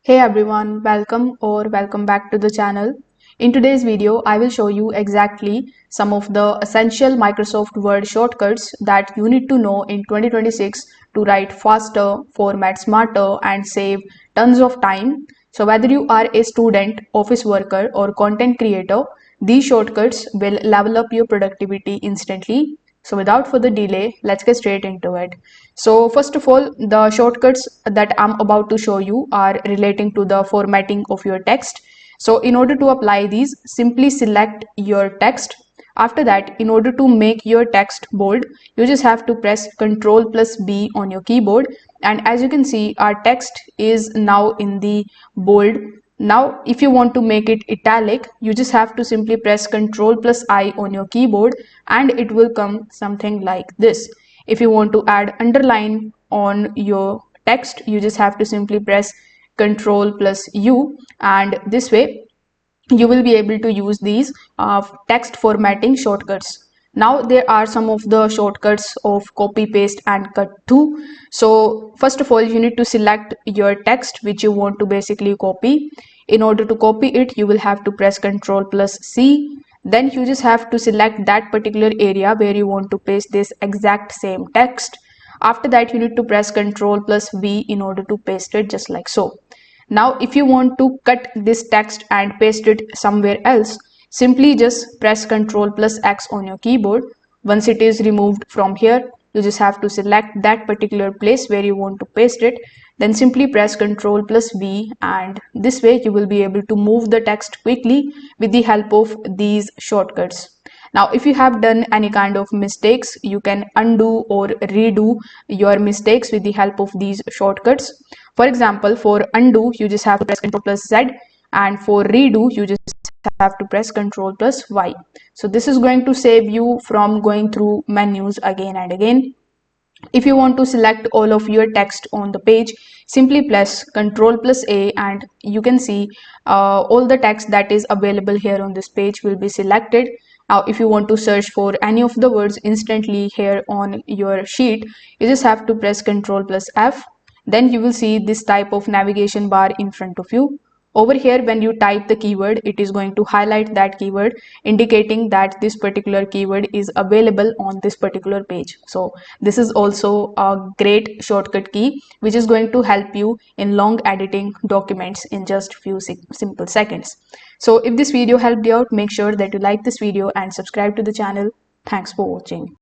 Hey everyone, welcome back to the channel. In today's video, I will show you exactly some of the essential Microsoft Word shortcuts that you need to know in 2026 to write faster, format smarter, and save tons of time. So whether you are a student, office worker, or content creator, these shortcuts will level up your productivity instantly. So without further delay, let's get straight into it. So first of all, the shortcuts that I'm about to show you are relating to the formatting of your text. So in order to apply these, simply select your text. After that, in order to make your text bold, you just have to press Ctrl plus B on your keyboard. And as you can see, our text is now in the bold. Now, if you want to make it italic, you just have to simply press Ctrl plus I on your keyboard and it will come something like this. If you want to add underline on your text, you just have to simply press Ctrl plus U, and this way you will be able to use these text formatting shortcuts. Now there are some of the shortcuts of copy, paste and cut too. So first of all, you need to select your text which you want to basically copy. In order to copy it, you will have to press Ctrl plus C. Then you just have to select that particular area where you want to paste this exact same text. After that, you need to press Ctrl plus V in order to paste it just like so. Now, if you want to cut this text and paste it somewhere else, simply just press Ctrl plus X on your keyboard. Once it is removed from here, you just have to select that particular place where you want to paste it. Then simply press Ctrl plus V, and this way you will be able to move the text quickly with the help of these shortcuts. Now, if you have done any kind of mistakes, you can undo or redo your mistakes with the help of these shortcuts. For example, for undo, you just have to press Ctrl plus Z, and for redo, you just have to press Ctrl plus Y. So this is going to save you from going through menus again and again. If you want to select all of your text on the page, simply press Ctrl plus A, and you can see all the text that is available here on this page will be selected. Now, if you want to search for any of the words instantly here on your sheet, you just have to press Ctrl plus F. Then you will see this type of navigation bar in front of you. Over here, when you type the keyword, it is going to highlight that keyword, indicating that this particular keyword is available on this particular page. So this is also a great shortcut key which is going to help you in long editing documents in just few simple seconds. So if this video helped you out, make sure that you like this video and subscribe to the channel. Thanks for watching.